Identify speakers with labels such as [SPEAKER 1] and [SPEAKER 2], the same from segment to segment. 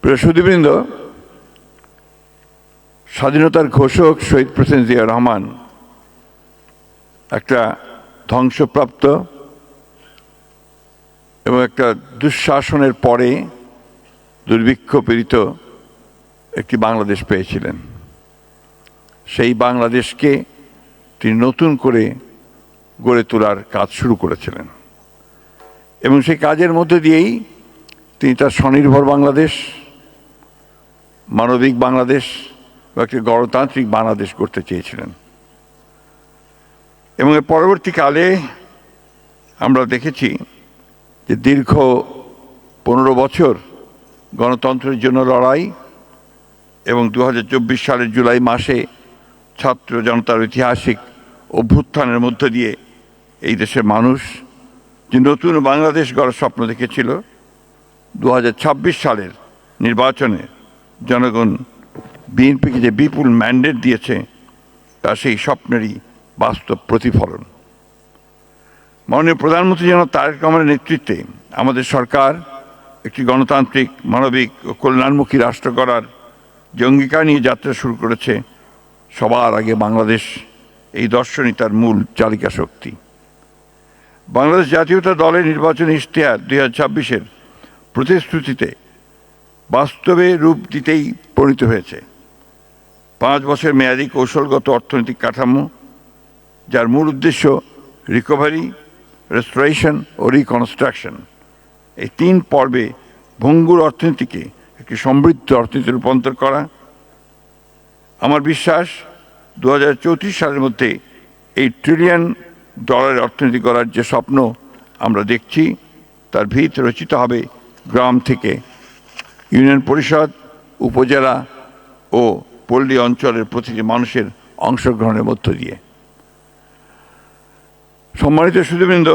[SPEAKER 1] প্রিয় সুধীবৃন্দ, স্বাধীনতার ঘোষক শহীদ প্রেসিডেন্ট জিয়া রহমান একটা ধ্বংসপ্রাপ্ত এবং একটা দুঃশাসনের পরে দুর্ভিক্ষ পীড়িত একটি বাংলাদেশ পেয়েছিলেন। সেই বাংলাদেশকে তিনি নতুন করে গড়ে তোলার কাজ শুরু করেছিলেন এবং সেই কাজের মধ্যে দিয়েই তিনি তার স্বনির্ভর বাংলাদেশ, মানবিক বাংলাদেশ বা একটি গণতান্ত্রিক বাংলাদেশ করতে চেয়েছিলেন। এবং এর পরবর্তীকালে আমরা দেখেছি যে দীর্ঘ 15 বছর গণতন্ত্রের জন্য লড়াই এবং 2024 সালের জুলাই মাসে ছাত্র জনতার ঐতিহাসিক অভ্যুত্থানের মধ্য দিয়ে এই দেশের মানুষ যে নতুন বাংলাদেশ গড়ার স্বপ্ন দেখেছিল, 2026 সালের নির্বাচনে জনগণ বিএনপিকে যে বিপুল ম্যান্ডেট দিয়েছে তা সেই স্বপ্নেরই বাস্তব প্রতিফলন। মাননীয় প্রধানমন্ত্রী জনাব তারেক রহমানের নেতৃত্বে আমাদের সরকার একটি গণতান্ত্রিক, মানবিক ও কল্যাণমুখী রাষ্ট্র গড়ার যে অঙ্গীকার নিয়ে যাত্রা শুরু করেছে, সবার আগে বাংলাদেশ এই দর্শনই তার মূল চালিকা শক্তি। বাংলাদেশ জাতীয়তা দলের নির্বাচনী ইশতেহার 2026-এর প্রতিশ্রুতিতে বাস্তবে রূপ দিতেই পরিণত হয়েছে 5 বছর মেয়াদী কৌশলগত অর্থনৈতিক কাঠামো, যার মূল উদ্দেশ্য রিকভারি, রেস্টোরেশন ও রিকনস্ট্রাকশন। এই 3 পর্বে ভঙ্গুর অর্থনীতিকে একটি সমৃদ্ধ অর্থনীতিতে রূপান্তর করা। আমার বিশ্বাস 2034 সালের মধ্যে এই $1 ট্রিলিয়ন অর্থনীতি গড়ার যে স্বপ্ন আমরা দেখছি তার ভিত রচিত হবে গ্রাম থেকে, ইউনিয়ন পরিষদ, উপজেলা ও পল্লী অঞ্চলের প্রতিটি মানুষের অংশগ্রহণের মধ্য দিয়ে। সম্মানিত সুধীবৃন্দ,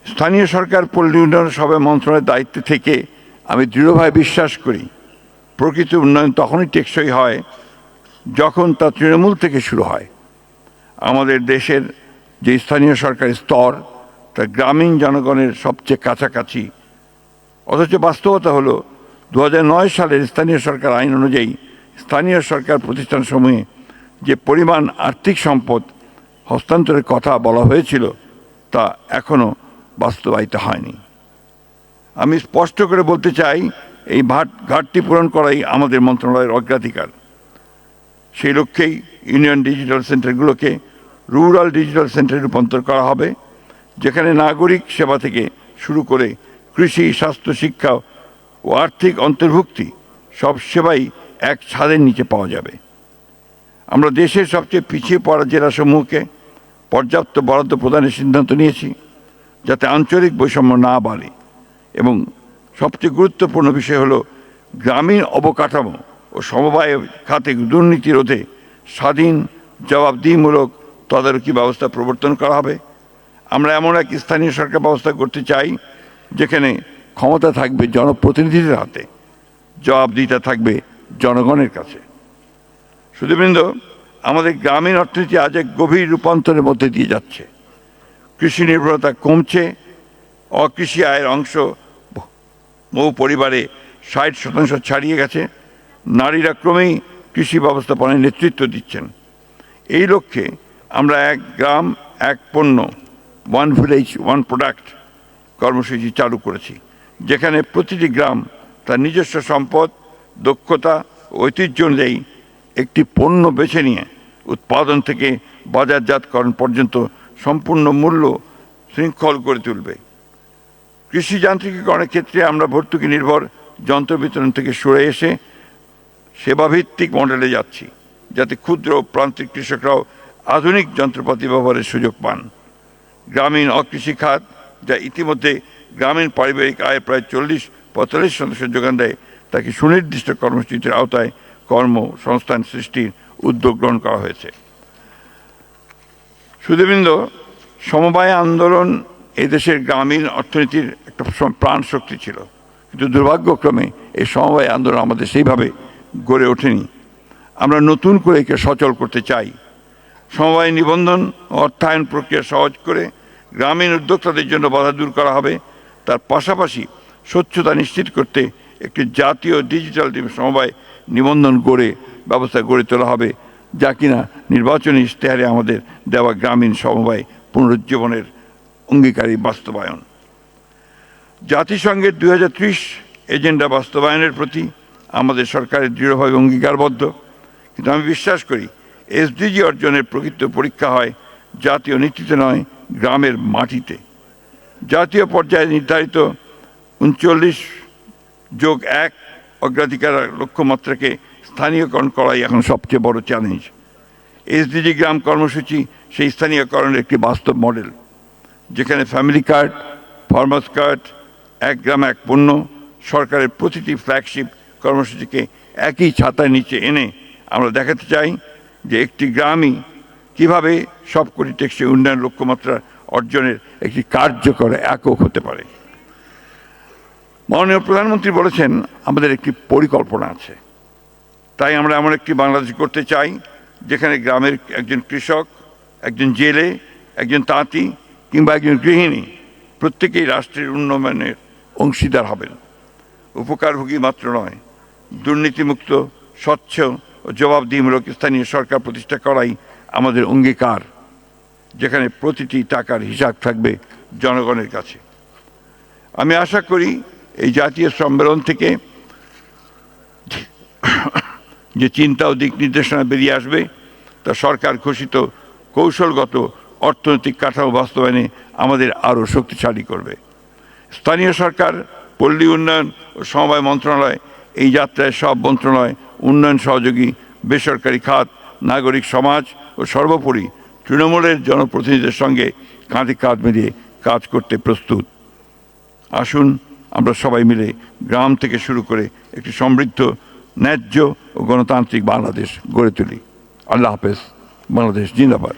[SPEAKER 1] স্থানীয় সরকার পল্লী উন্নয়ন সভা মন্ত্রণালয়ের দায়িত্বে থেকে আমি দৃঢ়ভাবে বিশ্বাস করি প্রকৃত উন্নয়ন তখনই টেকসই হয় যখন তা তৃণমূল থেকে শুরু হয়। আমাদের দেশের যে স্থানীয় সরকারের স্তর তা গ্রামীণ জনগণের সবচেয়ে কাছাকাছি, অথচ বাস্তবতা হলো 2009 সালের স্থানীয় সরকার আইন অনুযায়ী স্থানীয় সরকার প্রতিষ্ঠানসমূহে যে পরিমাণ আর্থিক সম্পদ হস্তান্তরের কথা বলা হয়েছিল তা এখনও বাস্তবায়িত হয়নি। আমি স্পষ্ট করে বলতে চাই, এই ঘাটতি পূরণ করাই আমাদের মন্ত্রণালয়ের অগ্রাধিকার। সেই লক্ষ্যেই ইউনিয়ন ডিজিটাল সেন্টারগুলোকে রুরাল ডিজিটাল সেন্টারে রূপান্তর করা হবে, যেখানে নাগরিক সেবা থেকে শুরু করে কৃষি, স্বাস্থ্য, শিক্ষা ও আর্থিক অন্তর্ভুক্তি সব সেবাই এক ছাদের নিচে পাওয়া যাবে। আমরা দেশের সবচেয়ে পিছিয়ে পড়া জেলাসমূহকে পর্যাপ্ত বরাদ্দ প্রদানের সিদ্ধান্ত নিয়েছি, যাতে আঞ্চলিক বৈষম্য না বাড়ে। এবং সবচেয়ে গুরুত্বপূর্ণ বিষয় হলো গ্রামীণ অবকাঠামো ও সমবায় খাতে দুর্নীতি রোধে স্বাধীন, জবাবদিহিমূলক তদারকি ব্যবস্থা প্রবর্তন করা হবে। আমরা এমন এক স্থানীয় সরকার ব্যবস্থা করতে চাই যেখানে ক্ষমতা থাকবে জনপ্রতিনিধিদের হাতে, জবাবদিহিতা থাকবে জনগণের কাছে। সুধীবৃন্দ, আমাদের গ্রামীণ অর্থনীতি আজ এক গভীর রূপান্তরের মধ্যে দিয়ে যাচ্ছে। কৃষি নির্ভরতা কমছে, অকৃষি আয়ের অংশ বহু পরিবারে 60% ছাড়িয়ে গেছে। নারীরা ক্রমেই কৃষি ব্যবস্থাপনায় নেতৃত্ব দিচ্ছেন। এই লক্ষ্যে আমরা এক গ্রাম এক পণ্য, 1 ভিলেজ 1 প্রোডাক্ট কর্মসূচি চালু করেছি, যেখানে প্রতিটি গ্রাম তার নিজস্ব সম্পদ, দক্ষতা, ঐতিহ্য অনুযায়ী একটি পণ্য বেছে নিয়ে উৎপাদন থেকে বাজারজাতকরণ পর্যন্ত সম্পূর্ণ মূল্য শৃঙ্খল করে তুলবে। কৃষি যান্ত্রিকীকরণের ক্ষেত্রে আমরা ভর্তুকি নির্ভর যন্ত্র বিতরণ থেকে সরে এসে সেবাভিত্তিক মডেলে যাচ্ছি, যাতে ক্ষুদ্র প্রান্তিক কৃষকরাও আধুনিক যন্ত্রপাতি ব্যবহারের সুযোগ পান। গ্রামীণ অকৃষি খাত, যা ইতিমধ্যে গ্রামীণ পারিবারিক আয়ের প্রায় 40-45% যোগান দেয়, তাকে সুনির্দিষ্ট কর্মসূচির আওতায় কর্মসংস্থান সৃষ্টির উদ্যোগ গ্রহণ করা হয়েছে। সুধীবৃন্দ, সমবায় আন্দোলন এদেশের গ্রামীণ অর্থনীতির একটা প্রাণ শক্তি ছিল, কিন্তু দুর্ভাগ্যক্রমে এই সমবায় আন্দোলন আমাদের সেইভাবে গড়ে ওঠেনি। আমরা নতুন করে একে সচল করতে চাই। সমবায় নিবন্ধন ও অর্থায়ন প্রক্রিয়া সহজ করে গ্রামীণ উদ্যোক্তাদের জন্য বাধা দূর করা হবে। তার পাশাপাশি স্বচ্ছতা নিশ্চিত করতে একটি জাতীয় ডিজিটাল সমবায় নিবন্ধন ব্যবস্থা গড়ে তোলা হবে, যা কিনা নির্বাচনী ইশতেহারে আমাদের দেওয়া গ্রামীণ সমবায় পুনরুজ্জীবনের অঙ্গীকারী বাস্তবায়ন। জাতিসংঘের 2030 এজেন্ডা বাস্তবায়নের প্রতি আমাদের সরকারের দৃঢ়ভাবে অঙ্গীকারবদ্ধ, কিন্তু আমি বিশ্বাস করি এসডিজি অর্জনের প্রকৃত পরীক্ষা হয় জাতীয় নীতিতে নয়, গ্রামের মাটিতে। জাতীয় পর্যায়ে নির্ধারিত 39+1 অগ্রাধিকার লক্ষ্যমাত্রাকে স্থানীয়করণ করাই এখন সবচেয়ে বড় চ্যালেঞ্জ। এসডিজি গ্রাম কর্মসূচি সেই স্থানীয়করণের একটি বাস্তব মডেল, যেখানে ফ্যামিলি কার্ড, ফার্মার্স কার্ড, এক গ্রাম এক পণ্য, সরকারের প্রতিটি ফ্ল্যাগশিপ কর্মসূচিকে একই ছাতার নিচে এনে আমরা দেখাতে চাই যে একটি গ্রামই কিভাবে সবকটি টেকসই উন্নয়ন লক্ষ্যমাত্রা অর্জনের একটি কার্যকর একক হতে পারে। মাননীয় প্রধানমন্ত্রী বলেছেন আমাদের একটি পরিকল্পনা আছে, তাই আমরা এমন একটি বাংলাদেশ করতে চাই যেখানে গ্রামের একজন কৃষক, একজন জেলে, একজন তাঁতি কিংবা একজন গৃহিণী প্রত্যেকেই রাষ্ট্রের উন্নয়নের অংশীদার হবেন। উপকারভোগী মাত্র নয়, দুর্নীতিমুক্ত, স্বচ্ছ ও জবাবদিহিমূলক স্থানীয় সরকার প্রতিষ্ঠা করাই আমাদের অঙ্গীকার, যেখানে প্রতিটি টাকার হিসাব থাকবে জনগণের কাছে। আমি আশা করি এই জাতীয় সম্মেলন থেকে যে চিন্তা ও দিক নির্দেশনা বেরিয়ে আসবে তা সরকার ঘোষিত কৌশলগত অর্থনৈতিক কাঠামো বাস্তবায়নে আমাদের আরও শক্তিশালী করবে। স্থানীয় সরকার, পল্লী উন্নয়ন ও সমবায় মন্ত্রণালয় এই যাত্রায় সব মন্ত্রণালয়, উন্নয়ন সহযোগী, বেসরকারি খাত, নাগরিক সমাজ ও সর্বোপরি তৃণমূলের জনপ্রতিনিধিদের সঙ্গে কাঁধে কাঁধ মিলিয়ে কাজ করতে প্রস্তুত। আসুন আমরা সবাই মিলে গ্রাম থেকে শুরু করে একটি সমৃদ্ধ, ন্যায্য ও গণতান্ত্রিক বাংলাদেশ গড়ে তুলি। আল্লাহ হাফেজ। বাংলাদেশ জিন্দাবাদ।